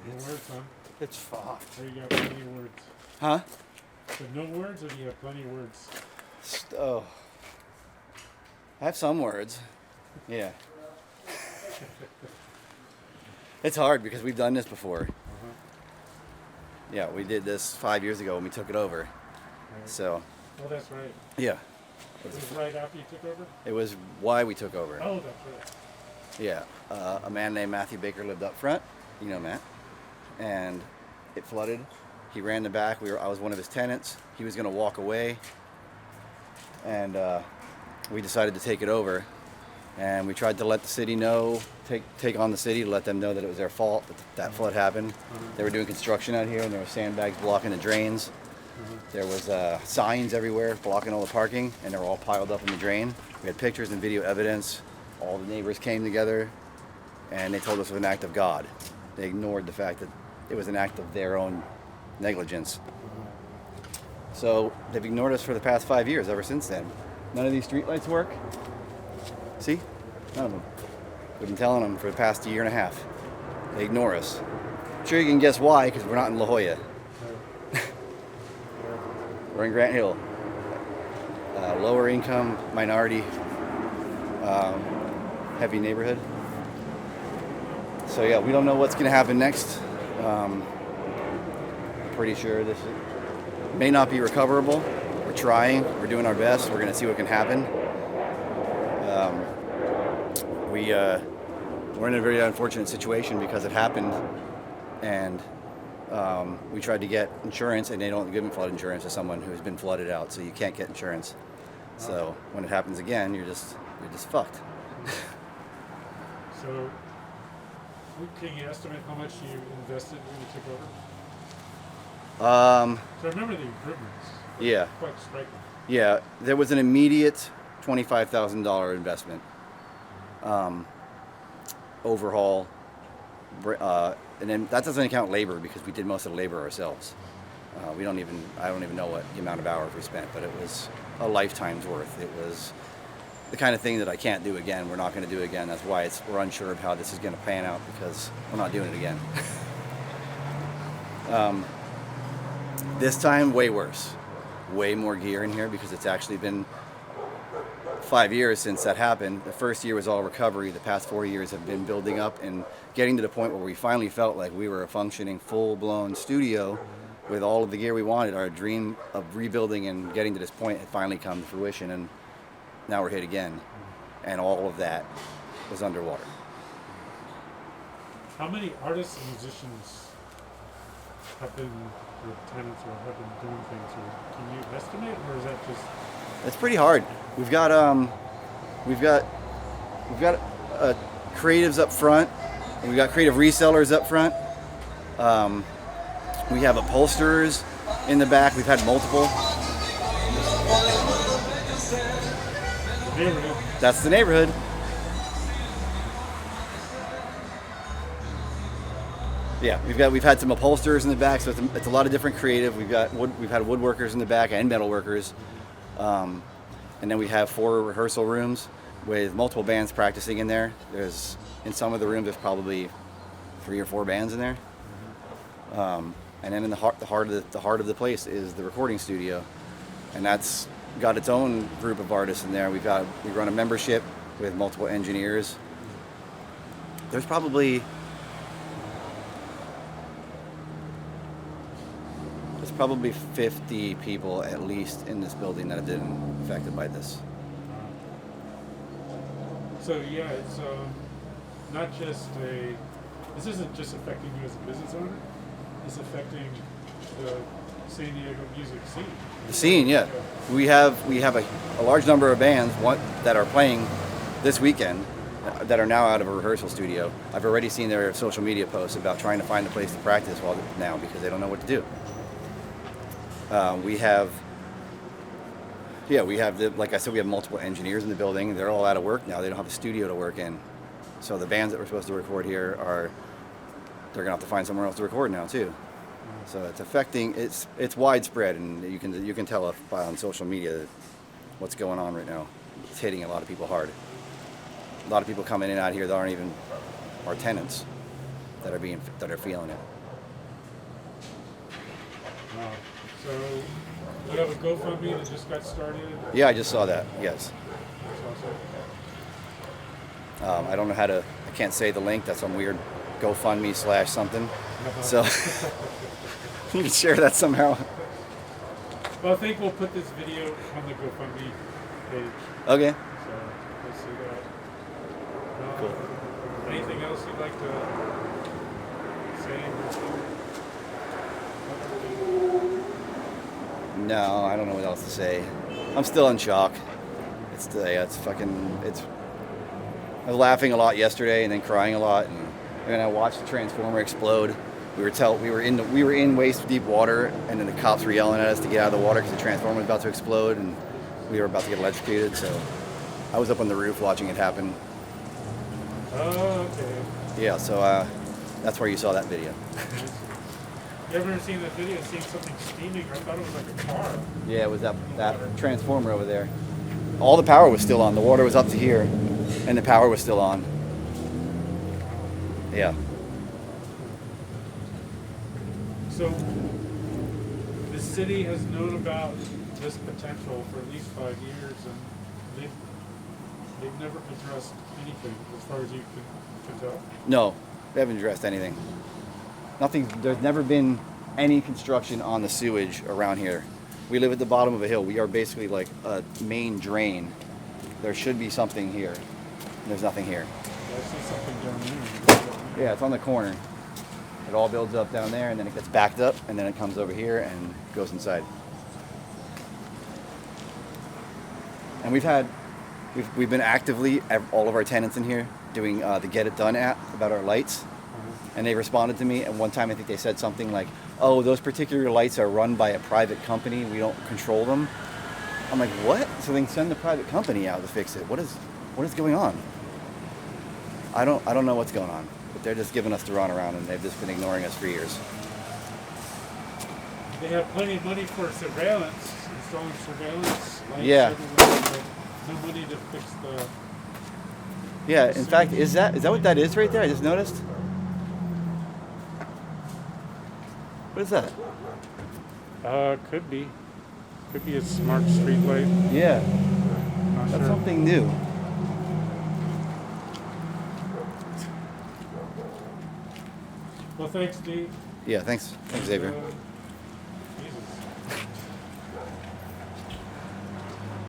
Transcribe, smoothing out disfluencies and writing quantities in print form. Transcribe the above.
No words, huh? It's fucked. Or you got plenty of words? Huh? So no words, or do you have plenty of words? Oh. I have some words. Yeah. It's hard because we've done this before. Uh-huh. Yeah, we did this 5 years ago when we took it over. Right. So, Oh, that's right. yeah. It was right after you took over? It was why we took over. Oh, that's right. Yeah. A man named Matthew Baker lived up front. You know Matt. And it flooded. He ran the back. I was one of his tenants. He was going to walk away. And we decided to take it over. And we tried to let the city know, take on the city to let them know that it was their fault that flood happened. They were doing construction out here, and there were sandbags blocking the drains. There was signs everywhere blocking all the parking, and they were all piled up in the drain. We had pictures and video evidence. All the neighbors came together, and they told us it was an act of God. They ignored the fact that it was an act of their own negligence. So they've ignored us for the past 5 years, ever since then. None of these streetlights work. See? None of them. We've been telling them for the past year and a half. They ignore us. I'm sure you can guess why, because we're not in La Jolla. We're in Grant Hill. Lower income, minority, heavy neighborhood. So yeah, we don't know what's going to happen next. I'm pretty sure this may not be recoverable. We're trying. We're doing our best. We're going to see what can happen. We're in a very unfortunate situation because it happened, and we tried to get insurance, and they don't give flood insurance to someone who's been flooded out, so you can't get insurance. So when it happens again, you're just fucked. So, can you estimate how much you invested when you took over? So I remember the improvements. Yeah. Quite striking. Yeah, there was an immediate $25,000 investment. Overhaul, and then that doesn't count labor because we did most of the labor ourselves. I don't even know what the amount of hours we spent, but it was a lifetime's worth. It was the kind of thing that I can't do again. We're not going to do it again. That's why we're unsure of how this is going to pan out, because we're not doing it again. This time, way worse. Way more gear in here because it's actually been 5 years since that happened. The first year was all recovery. The past 4 years have been building up and getting to the point where we finally felt like we were a functioning, full-blown studio with all of the gear we wanted. Our dream of rebuilding and getting to this point had finally come to fruition, and now we're hit again. And all of that was underwater. How many artists and musicians have been your tenants or have been doing things? Or can you estimate, or is that just... It's pretty hard. We've got creatives up front, and we've got creative resellers up front. We have upholsterers in the back. We've had multiple. The neighborhood. That's the neighborhood. Yeah, we've had some upholsterers in the back, so it's a lot of different creative. We've had woodworkers in the back and metalworkers. And then we have 4 rehearsal rooms with multiple bands practicing in there. In some of the rooms, there's probably 3 or 4 bands in there. And then in the heart of the place is the recording studio, and that's got its own group of artists in there. We run a membership with multiple engineers. There's probably 50 people at least in this building that have been affected by this. So yeah, it's not just this isn't just affecting you as a business owner, it's affecting the San Diego music scene. The scene, yeah. We have a large number of bands that are playing this weekend that are now out of a rehearsal studio. I've already seen their social media posts about trying to find a place to practice now because they don't know what to do. Like I said, we have multiple engineers in the building. They're all out of work now. They don't have a studio to work in. So the bands that were supposed to record here they're gonna have to find somewhere else to record now too. So it's affecting, it's widespread, and you can tell on social media what's going on right now. It's hitting a lot of people hard. a lot of people coming in out here that aren't even our tenants that are feeling it. Wow. So you have a GoFundMe that just got started? Yeah, I just saw that. Yes. That's awesome. I don't know how to. I can't say the link. That's some weird GoFundMe / something. So you can share that somehow. Well, I think we'll put this video on the GoFundMe page. Okay. So we'll see that. Cool. Anything else you'd like to say? No, I don't know what else to say. I'm still in shock. It's fucking. I was laughing a lot yesterday and then crying a lot, and then I watched the transformer explode. We were in waist deep water, and then the cops were yelling at us to get out of the water because the transformer was about to explode, and we were about to get electrocuted. So I was up on the roof watching it happen. Oh, okay. Yeah, so that's where you saw that video. You ever seen that video? Seen something steaming? I thought it was like a car. Yeah, it was that transformer over there. All the power was still on. The water was up to here, and the power was still on. Yeah. So the city has known about this potential for at least 5 years, and they've never addressed anything as far as you can tell. No, they haven't addressed anything. Nothing. There's never been any construction on the sewage around here. We live at the bottom of a hill. We are basically like a main drain. There should be something here. There's nothing here. I see something down there. Yeah, it's on the corner. It all builds up down there, and then it gets backed up, and then it comes over here and goes inside. And we've been actively, all of our tenants in here, doing the Get It Done app about our lights. And they responded to me, and one time I think they said something like, oh, those particular lights are run by a private company, we don't control them. I'm like, what? So then send the private company out to fix it. What is going on? I don't know what's going on, but they're just giving us the runaround, and they've just been ignoring us for years. They have plenty of money for surveillance, installing surveillance lights. Yeah. Everywhere, but no money to fix the. Yeah, in fact, is that what that is right there? I just noticed. What is that? Could be. Could be a smart street light. Yeah, Not that's sure. something new. Well, thanks, Steve. Yeah, thanks Xavier.